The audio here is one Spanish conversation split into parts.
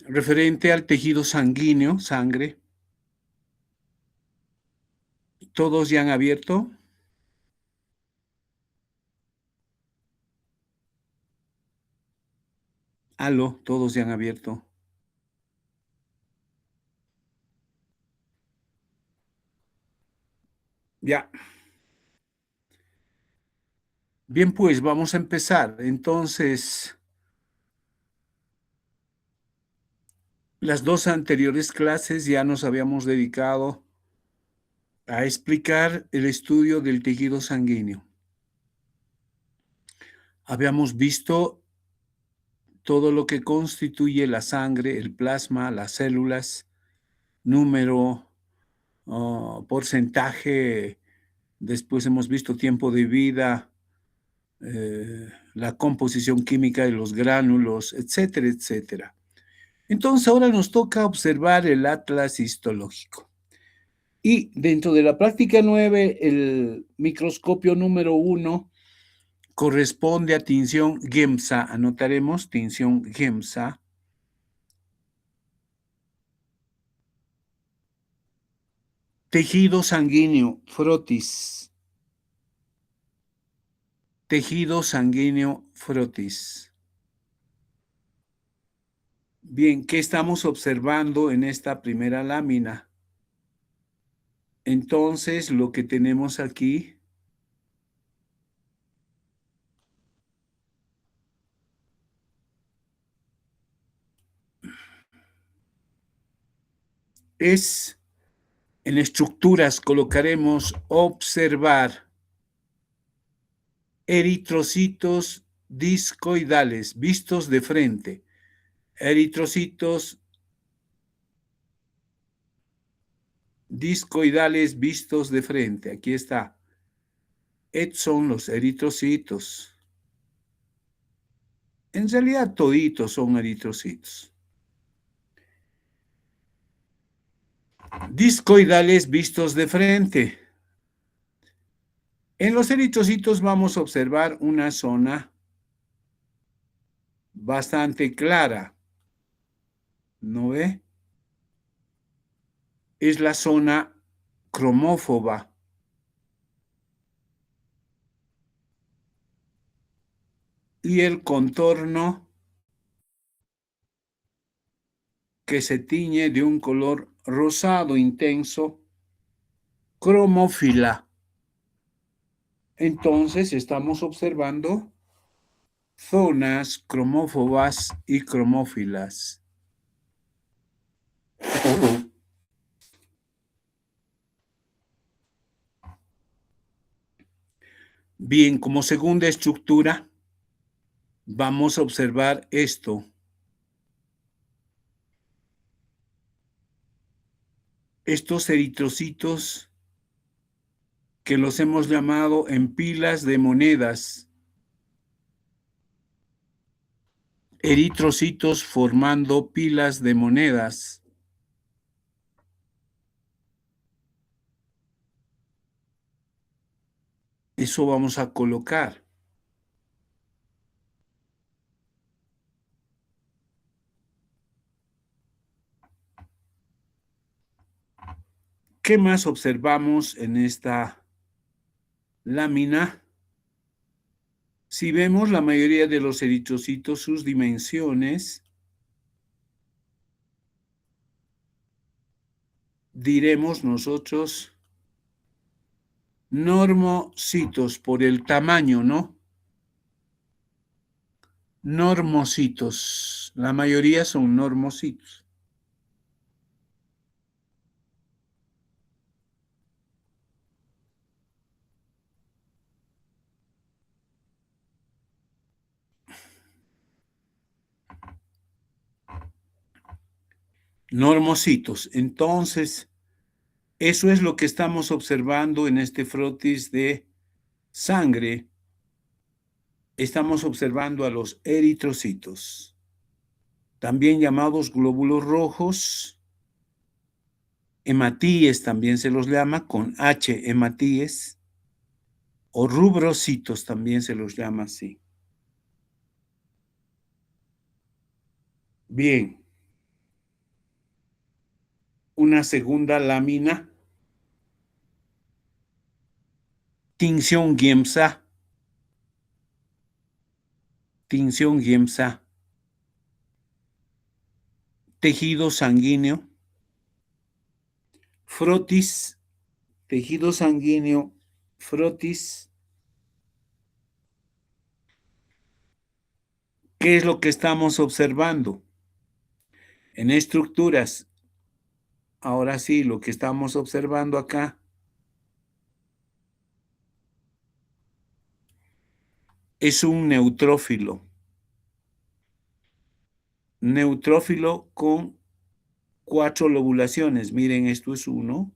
referente al tejido sanguíneo, sangre. ¿Todos ya han abierto? Aló, todos ya han abierto. Ya. Bien, pues vamos a empezar. Entonces, las dos anteriores clases ya nos habíamos dedicado a explicar el estudio del tejido sanguíneo. Habíamos visto todo lo que constituye la sangre, el plasma, las células, número, porcentaje, después hemos visto tiempo de vida, la composición química de los gránulos, etcétera, etcétera. Entonces ahora nos toca observar el atlas histológico. Y dentro de la práctica 9, el microscopio número 1 corresponde a tinción GEMSA. Anotaremos tinción GEMSA. Tejido sanguíneo, frotis. Tejido sanguíneo, frotis. Bien, ¿qué estamos observando en esta primera lámina? Entonces, lo que tenemos aquí es, en estructuras colocaremos observar eritrocitos discoidales vistos de frente. Eritrocitos discoidales vistos de frente. Aquí está. Estos son los eritrocitos. En realidad, toditos son eritrocitos. Discoidales vistos de frente. En los eritrocitos vamos a observar una zona bastante clara. ¿No ve? Es la zona cromófoba. Y el contorno que se tiñe de un color rosado intenso, cromófila. Entonces estamos observando zonas cromófobas y cromófilas. Bien, como segunda estructura, vamos a observar esto. Estos eritrocitos que los hemos llamado en pilas de monedas. Eritrocitos formando pilas de monedas. Eso vamos a colocar. ¿Qué más observamos en esta lámina? Si vemos la mayoría de los eritrocitos, sus dimensiones, diremos nosotros normocitos por el tamaño, ¿no? Normocitos. La mayoría son normocitos. Normocitos. Entonces, eso es lo que estamos observando en este frotis de sangre. Estamos observando a los eritrocitos, también llamados glóbulos rojos. Hematíes también se los llama, con H, hematíes, o rubrocitos también se los llama así. Bien. una segunda lámina, tinción Giemsa, tejido sanguíneo, frotis, tejido sanguíneo, frotis. ¿Qué es lo que estamos observando? En estructuras, ahora sí, lo que estamos observando acá es un neutrófilo. Neutrófilo con 4 lobulaciones. Miren, esto es 1,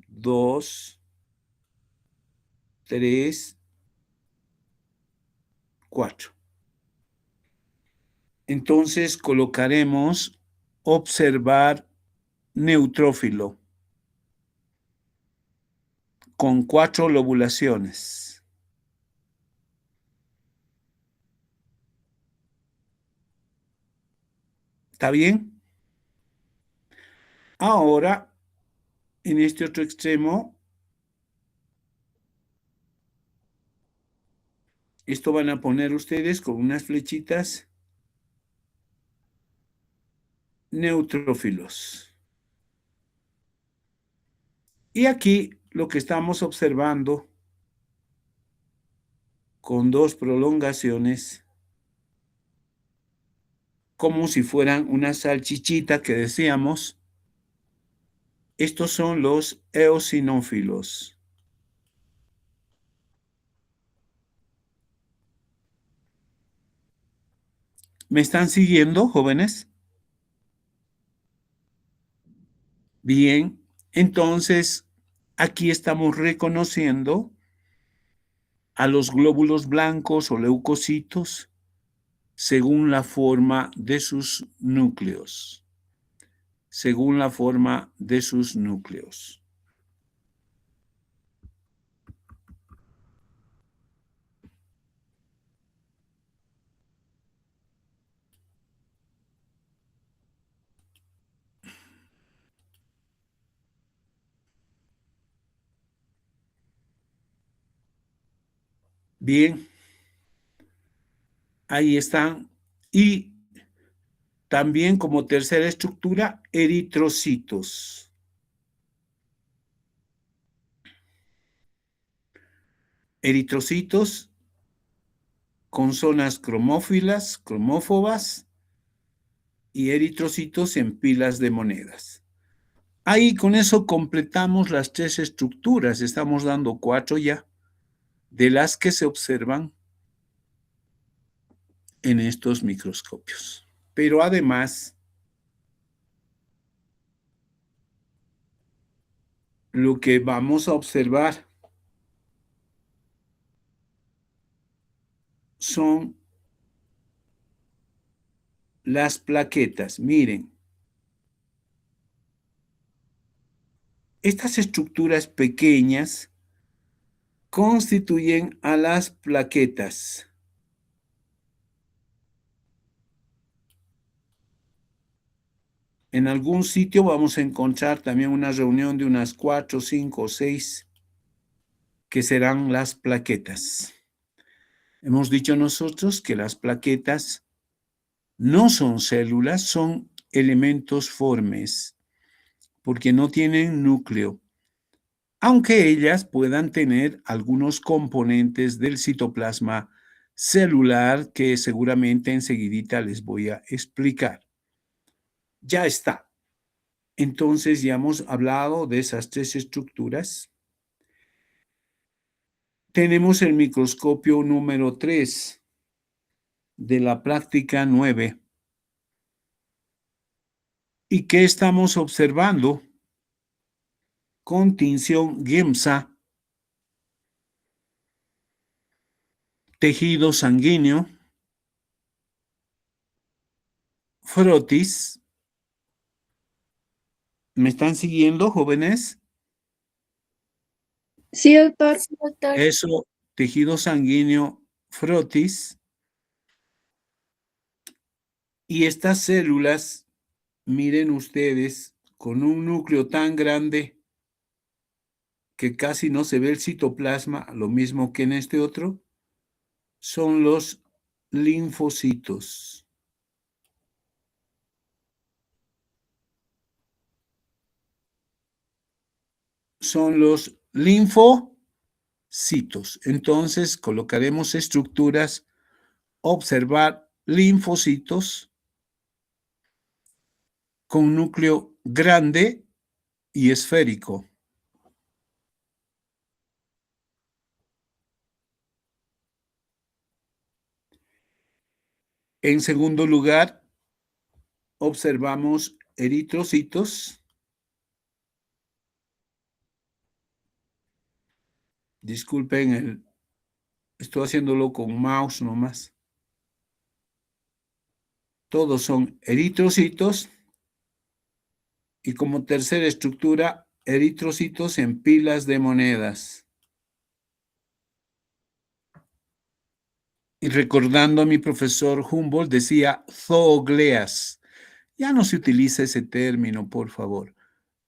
2, 3, 4. Entonces colocaremos observar neutrófilo con 4 lobulaciones. ¿Está bien? Ahora, en este otro extremo, esto van a poner ustedes con unas flechitas neutrófilos. Y aquí lo que estamos observando con 2 prolongaciones, como si fueran una salchichita que decíamos, estos son los eosinófilos. ¿Me están siguiendo, jóvenes? Bien, entonces aquí estamos reconociendo a los glóbulos blancos o leucocitos según la forma de sus núcleos. Según la forma de sus núcleos. Bien, ahí están. Y también como tercera estructura, eritrocitos. Eritrocitos con zonas cromófilas, cromófobas y eritrocitos en pilas de monedas. Ahí con eso completamos las 3 estructuras, estamos dando 4 ya, de las que se observan en estos microscopios. Pero además, lo que vamos a observar son las plaquetas. Miren, estas estructuras pequeñas constituyen a las plaquetas. En algún sitio vamos a encontrar también una reunión de unas 4, 5 o 6 que serán las plaquetas. Hemos dicho nosotros que las plaquetas no son células, son elementos formes, porque no tienen núcleo, aunque ellas puedan tener algunos componentes del citoplasma celular que seguramente enseguidita les voy a explicar. Ya está. Entonces ya hemos hablado de esas 3 estructuras. Tenemos el microscopio número 3 de la práctica 9. ¿Y qué estamos observando? Con tinción Giemsa, tejido sanguíneo, frotis. ¿Me están siguiendo, jóvenes? Sí, doctor. Sí, doctor. Eso, tejido sanguíneo, frotis. Y estas células, miren ustedes con un núcleo tan grande que casi no se ve el citoplasma, lo mismo que en este otro, son los linfocitos. Son los linfocitos. Entonces colocaremos estructuras, observar linfocitos con núcleo grande y esférico. En segundo lugar, observamos eritrocitos. Disculpen, estoy haciéndolo con mouse nomás. Todos son eritrocitos. Y como tercera estructura, eritrocitos en pilas de monedas. Y recordando a mi profesor Humboldt, decía zoogleas. Ya no se utiliza ese término, por favor.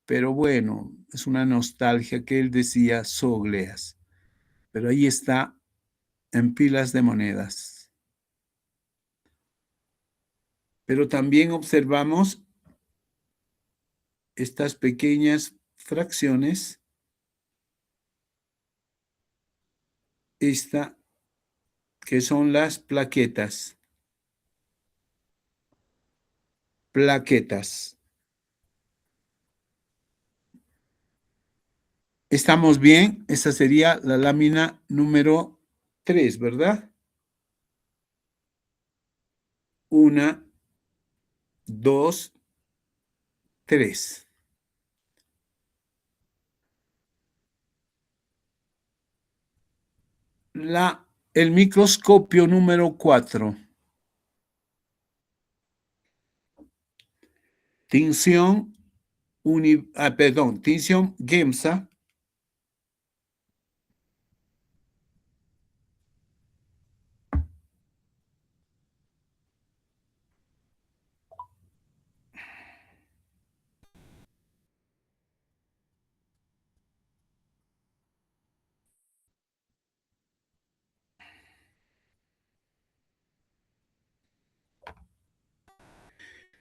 Pero bueno, es una nostalgia que él decía zoogleas. Pero ahí está, en pilas de monedas. Pero también observamos estas pequeñas fracciones. Esta, que son las plaquetas. Plaquetas. ¿Estamos bien? Esa sería la lámina número 3, ¿verdad? 1, 2, 3. El microscopio número 4. Tinción, tinción Gemsa.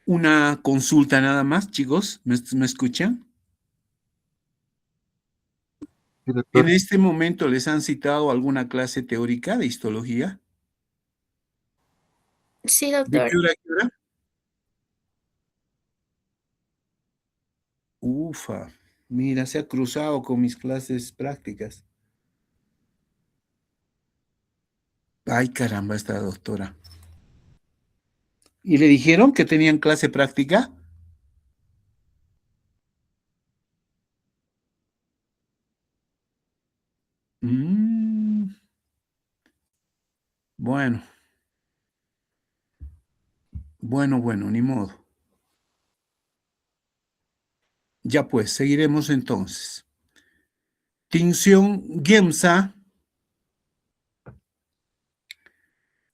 Una consulta nada más, chicos. ¿Me escuchan? Sí, ¿En doctor. este momento les han citado alguna clase teórica de histología? Sí, ¿De qué doctor. hora a qué hora? Ufa, mira, se ha cruzado con mis clases prácticas. Ay, caramba, esta doctora. ¿Y le dijeron que tenían clase práctica? Mm, bueno, bueno, ni modo. Ya pues, seguiremos entonces. Tinción Gemsa.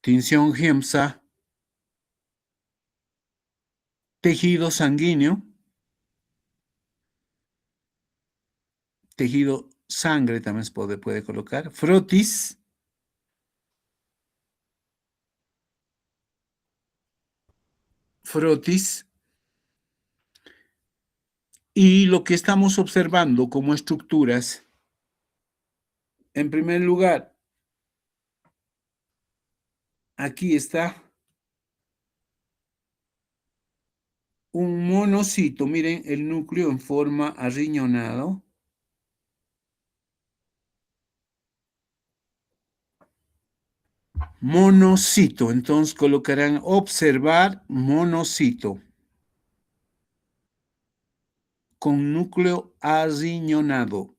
Tinción Gemsa. Tejido sanguíneo. Tejido sangre también se puede colocar. Frotis. Frotis. Y lo que estamos observando como estructuras, en primer lugar, aquí está un monocito. Miren el núcleo en forma arriñonado. Monocito. Entonces colocarán observar monocito con núcleo arriñonado.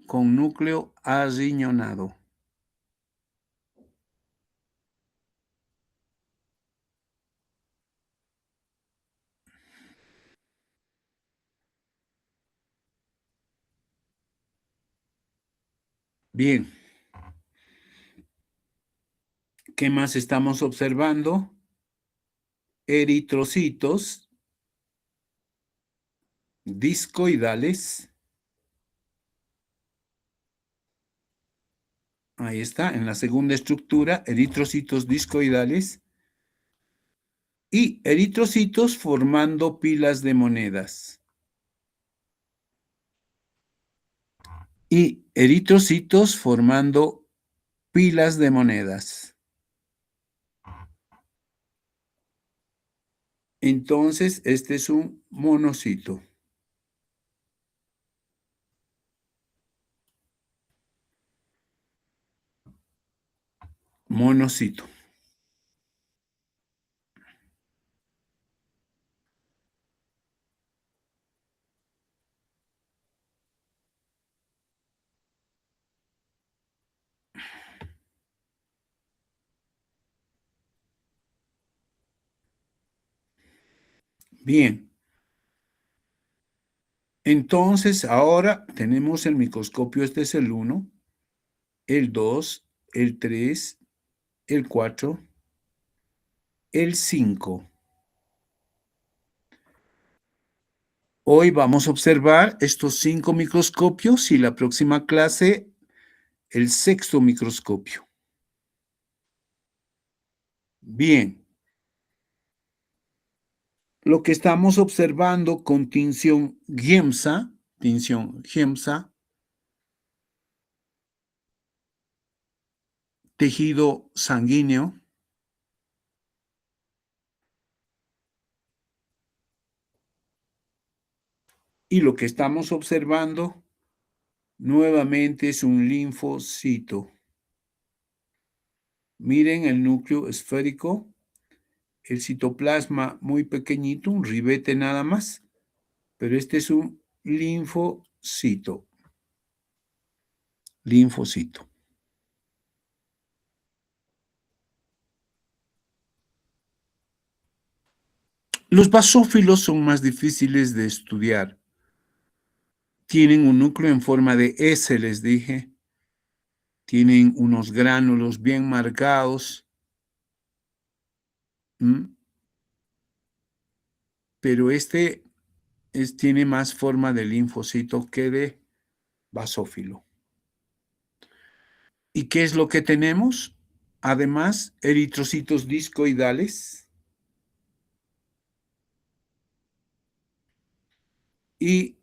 Con núcleo arriñonado. Bien. ¿Qué más estamos observando? Eritrocitos. discoidales. Ahí está, en la segunda estructura, eritrocitos discoidales y eritrocitos formando pilas de monedas. Y eritrocitos formando pilas de monedas. Entonces, este es un monocito. Monocito. Bien. Entonces, ahora tenemos el microscopio, este es el 1, el 2, el 3, el 4, el 5. Hoy vamos a observar estos 5 microscopios y la próxima clase el sexto microscopio. Bien, lo que estamos observando con tinción Giemsa, tejido sanguíneo, y lo que estamos observando nuevamente es un linfocito. Miren el núcleo esférico, el citoplasma muy pequeñito, un ribete nada más, pero este es un linfocito. Linfocito. Los basófilos son más difíciles de estudiar. Tienen un núcleo en forma de S, les dije. Tienen unos gránulos bien marcados. Pero este tiene más forma de linfocito que de basófilo. ¿Y qué es lo que tenemos? Además, eritrocitos discoidales y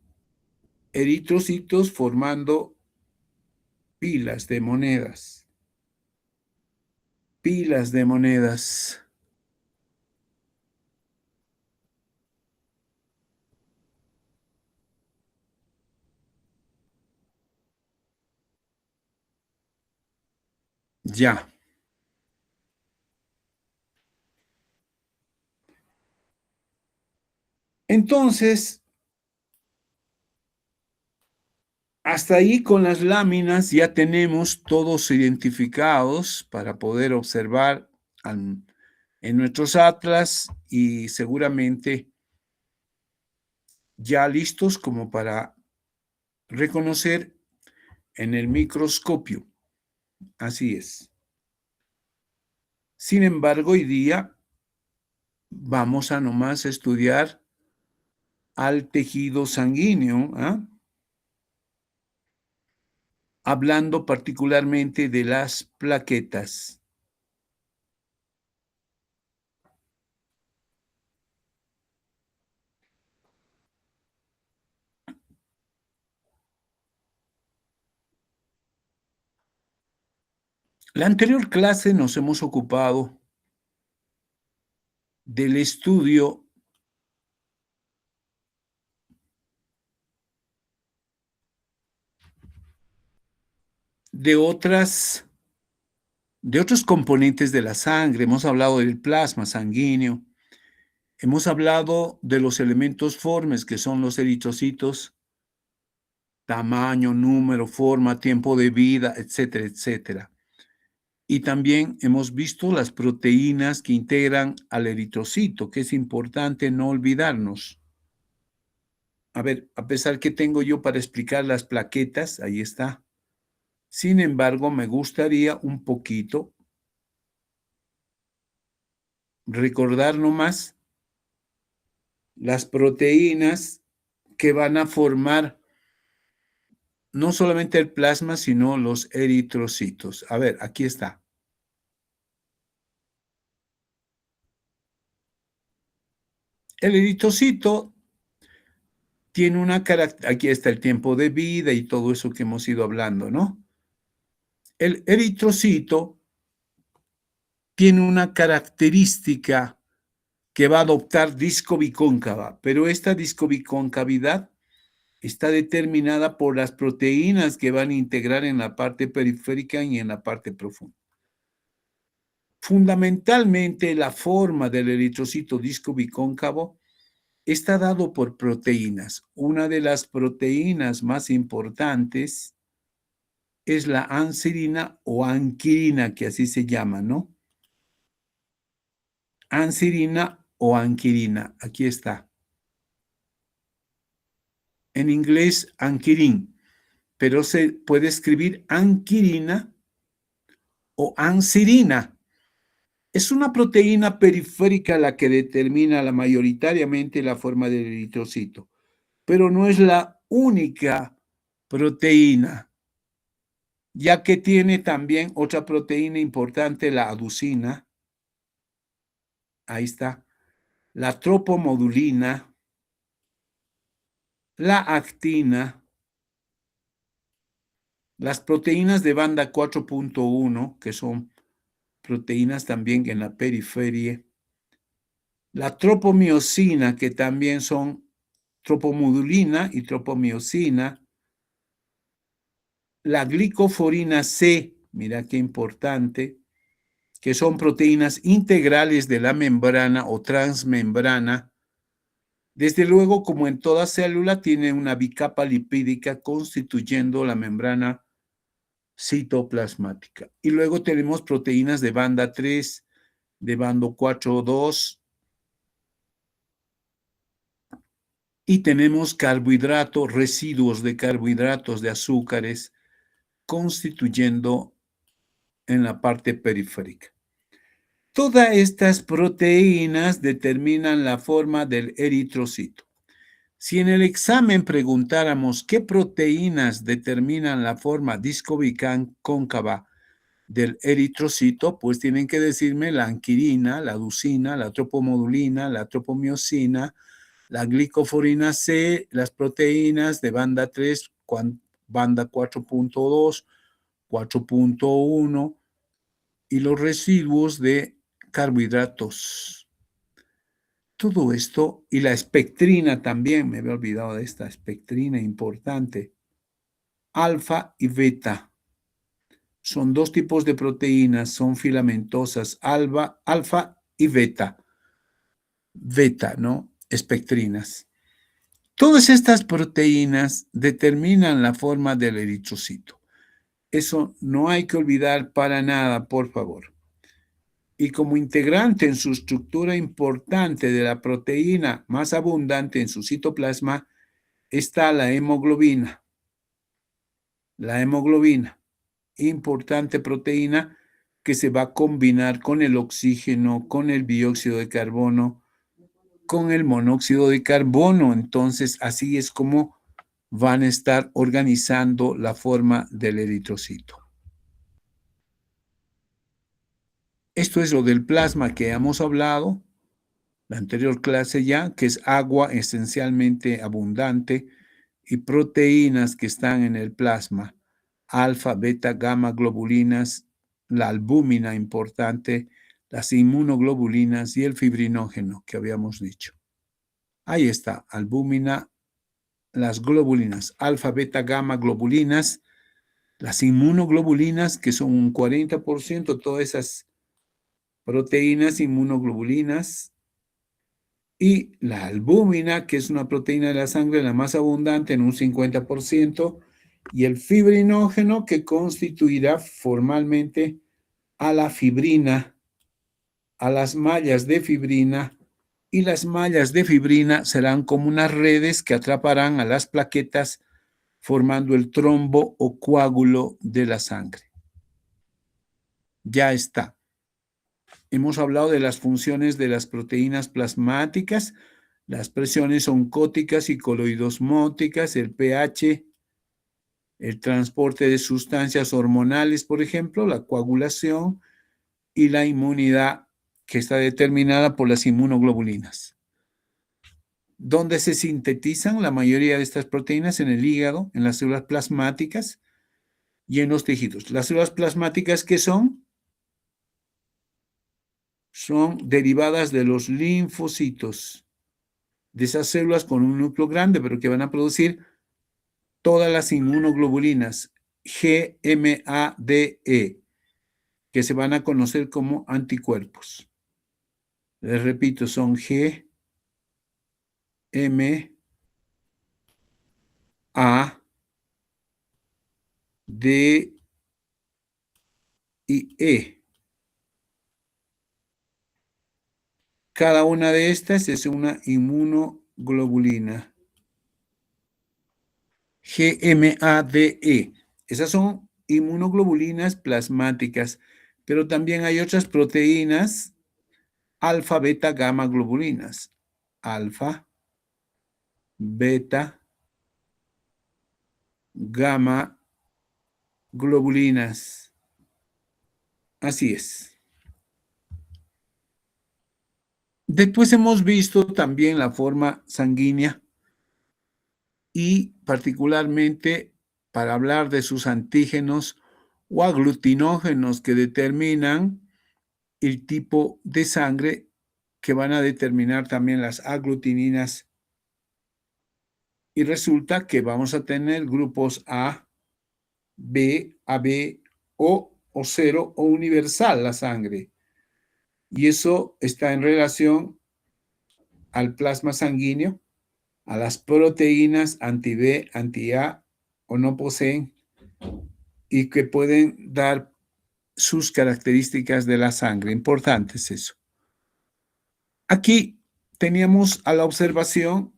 eritrocitos formando pilas de monedas. Pilas de monedas. Ya. Entonces, hasta ahí con las láminas ya tenemos todos identificados para poder observar en nuestros atlas y seguramente ya listos como para reconocer en el microscopio. Así es. Sin embargo, hoy día vamos a nomás estudiar al tejido sanguíneo, hablando particularmente de las plaquetas. La anterior clase nos hemos ocupado del estudio de otros componentes de la sangre. Hemos hablado del plasma sanguíneo, hemos hablado de los elementos formes, que son los eritrocitos, tamaño, número, forma, tiempo de vida, etcétera, etcétera. Y también hemos visto las proteínas que integran al eritrocito, que es importante no olvidarnos. A ver, a pesar que tengo yo para explicar las plaquetas, ahí está. Sin embargo, me gustaría un poquito recordar nomás las proteínas que van a formar no solamente el plasma, sino los eritrocitos. A ver, aquí está. El eritrocito tiene una característica, aquí está el tiempo de vida y todo eso que hemos ido hablando, ¿no? El eritrocito tiene una característica que va a adoptar disco-bicóncava, pero esta disco-biconcavidad está determinada por las proteínas que van a integrar en la parte periférica y en la parte profunda. Fundamentalmente, la forma del eritrocito disco-bicóncavo está dado por proteínas. Una de las proteínas más importantes es la anserina o anquirina, que así se llama, ¿no? Anserina o anquirina, aquí está. En inglés, anquirin, pero se puede escribir anquirina o anserina. Es una proteína periférica la que determina mayoritariamente la forma del eritrocito, pero no es la única proteína, ya que tiene también otra proteína importante, la aducina, ahí está, la tropomodulina, la actina, las proteínas de banda 4.1, que son proteínas también en la periferia, la tropomiosina, que también son tropomodulina y tropomiosina, la glicoforina C, mira qué importante, que son proteínas integrales de la membrana o transmembrana. Desde luego, como en toda célula, tiene una bicapa lipídica constituyendo la membrana citoplasmática. Y luego tenemos proteínas de banda 3, de banda 4.2, y tenemos carbohidratos, residuos de carbohidratos, de azúcares, constituyendo en la parte periférica. Todas estas proteínas determinan la forma del eritrocito. Si en el examen preguntáramos qué proteínas determinan la forma disco-bicóncava del eritrocito, pues tienen que decirme la anquirina, la aducina, la tropomodulina, la tropomiosina, la glicoforina C, las proteínas de banda 3, banda 4.2, 4.1 y los residuos de carbohidratos. Todo esto, y la espectrina también, me había olvidado de esta espectrina importante, alfa y beta. Son dos tipos de proteínas, son filamentosas, alfa y beta. Beta, ¿no? Espectrinas. Todas estas proteínas determinan la forma del eritrocito. Eso no hay que olvidar para nada, por favor. Y como integrante en su estructura importante de la proteína más abundante en su citoplasma está la hemoglobina. La hemoglobina, importante proteína que se va a combinar con el oxígeno, con el dióxido de carbono, con el monóxido de carbono. Entonces, así es como van a estar organizando la forma del eritrocito. Esto es lo del plasma que hemos hablado, la anterior clase ya, que es agua esencialmente abundante y proteínas que están en el plasma, alfa, beta, gamma, globulinas, la albúmina importante, las inmunoglobulinas y el fibrinógeno que habíamos dicho. Ahí está, albúmina, las globulinas, alfa, beta, gamma, globulinas, las inmunoglobulinas, que son un 40%, todas esas proteínas inmunoglobulinas, y la albúmina, que es una proteína de la sangre la más abundante en un 50%, y el fibrinógeno, que constituirá formalmente a la fibrina, a las mallas de fibrina, y las mallas de fibrina serán como unas redes que atraparán a las plaquetas formando el trombo o coágulo de la sangre. Ya está. Hemos hablado de las funciones de las proteínas plasmáticas Las presiones oncóticas y coloidosmóticas, el pH, el transporte de sustancias hormonales, por ejemplo, la coagulación y la inmunidad, que está determinada por las inmunoglobulinas. ¿Dónde se sintetizan la mayoría de estas proteínas? En el hígado, en las células plasmáticas y en los tejidos. Las células plasmáticas, ¿qué son? Son derivadas de los linfocitos, de esas células con un núcleo grande, pero que van a producir todas las inmunoglobulinas GMADE, que se van a conocer como anticuerpos. Les repito, son G, M, A, D y E. Cada una de estas es una inmunoglobulina. GMADE. Esas son inmunoglobulinas plasmáticas, pero también hay otras proteínas alfa, beta, gamma globulinas. Alfa, beta, gamma globulinas. Así es. Después hemos visto también la forma sanguínea y particularmente para hablar de sus antígenos o aglutinógenos que determinan el tipo de sangre, que van a determinar también las aglutininas. Y resulta que vamos a tener grupos A, B, AB, o cero o universal la sangre. Y eso está en relación al plasma sanguíneo, a las proteínas anti-B, anti-A o no poseen, y que pueden dar sus características de la sangre. Importante es eso. Aquí teníamos a la observación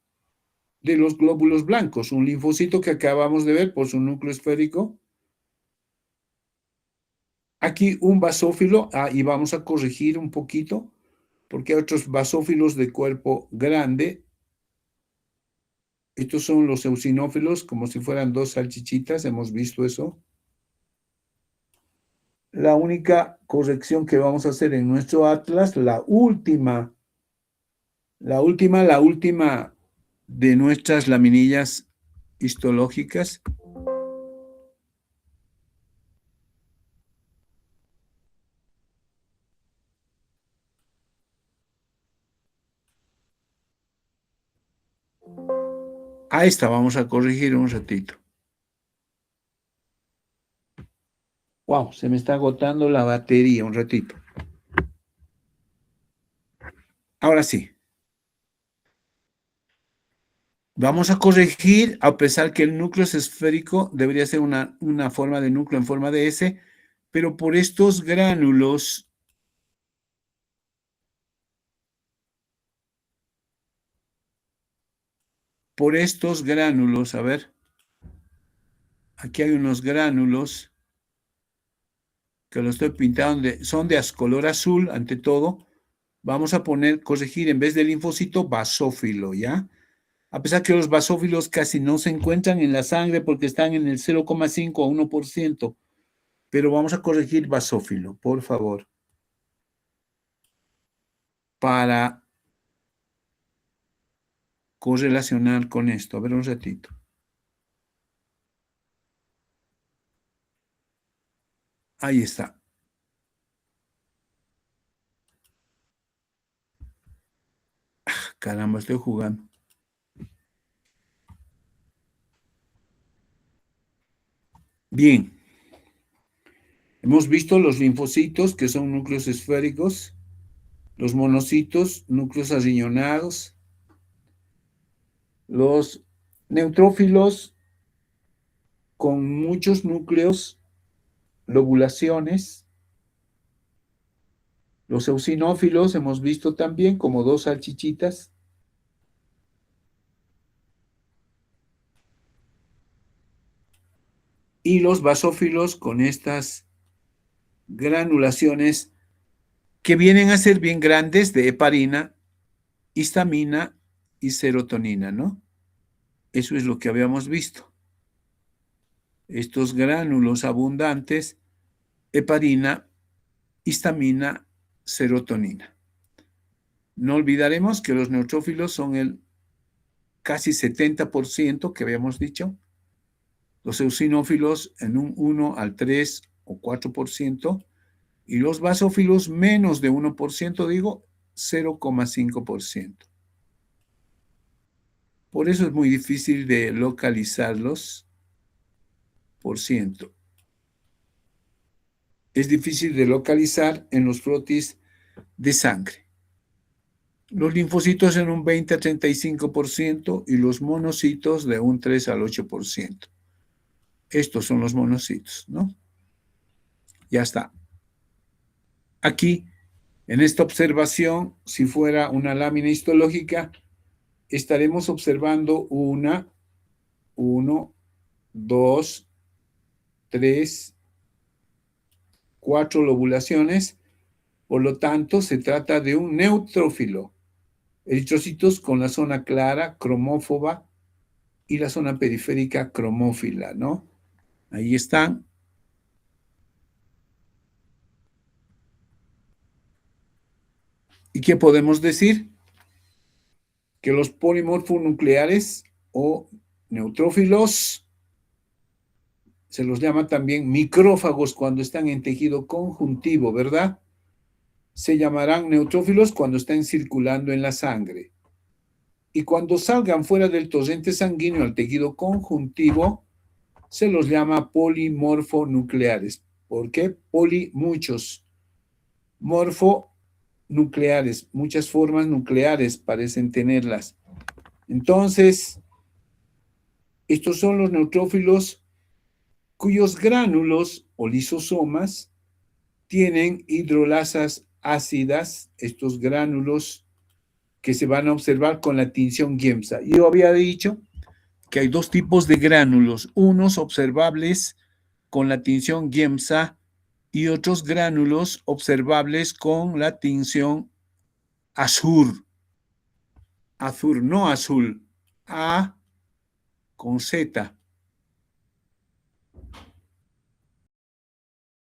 de los glóbulos blancos, un linfocito que acabamos de ver por su núcleo esférico. Aquí un basófilo, y vamos a corregir un poquito, porque hay otros basófilos de cuerpo grande. Estos son los eosinófilos, como si fueran dos salchichitas, hemos visto eso. La única corrección que vamos a hacer en nuestro atlas, la última de nuestras laminillas histológicas. A esta vamos a corregir un ratito. Wow, se me está agotando la batería un ratito. Ahora sí. Vamos a corregir, a pesar que el núcleo es esférico, debería ser una forma de núcleo en forma de S, pero por estos gránulos, a ver, aquí hay unos gránulos que lo estoy pintando, son de color azul, ante todo. Vamos a corregir en vez del linfocito, basófilo, ¿ya? A pesar que los basófilos casi no se encuentran en la sangre porque están en el 0,5 a 1%, pero vamos a corregir basófilo, por favor, para correlacionar con esto. A ver un ratito. Ahí está. Caramba, estoy jugando. Bien. Hemos visto los linfocitos, que son núcleos esféricos, los monocitos, núcleos arriñonados, los neutrófilos con muchos núcleos, lobulaciones, los eosinófilos hemos visto también como dos salchichitas, y los basófilos con estas granulaciones que vienen a ser bien grandes de heparina, histamina y serotonina, ¿no? Eso es lo que habíamos visto. Estos gránulos abundantes, heparina, histamina, serotonina. No olvidaremos que los neutrófilos son el casi 70% que habíamos dicho, los eosinófilos en un 1 al 3 o 4%, y los basófilos menos de 1%, digo, 0,5%. Por eso es muy difícil de localizarlos por ciento. Es difícil de localizar en los frotis de sangre. Los linfocitos en un 20 a 35% y los monocitos de un 3 al 8%. Estos son los monocitos, ¿no? Ya está. Aquí, en esta observación, si fuera una lámina histológica, estaremos observando 1, 2, 3, 4 lobulaciones. Por lo tanto, se trata de un neutrófilo. Eritrocitos con la zona clara, cromófoba, y la zona periférica cromófila, ¿no? Ahí están. ¿Y qué podemos decir? Que los polimorfonucleares o neutrófilos se los llama también micrófagos cuando están en tejido conjuntivo, ¿verdad? Se llamarán neutrófilos cuando están circulando en la sangre. Y cuando salgan fuera del torrente sanguíneo al tejido conjuntivo, se los llama polimorfonucleares. ¿Por qué? Poli, muchos. Morfo, nucleares. Muchas formas nucleares parecen tenerlas. Entonces, estos son los neutrófilos cuyos gránulos o lisosomas tienen hidrolasas ácidas, estos gránulos que se van a observar con la tinción Giemsa. Yo había dicho que hay dos tipos de gránulos, unos observables con la tinción Giemsa y otros gránulos observables con la tinción azul. Azul, no azul, A con Z.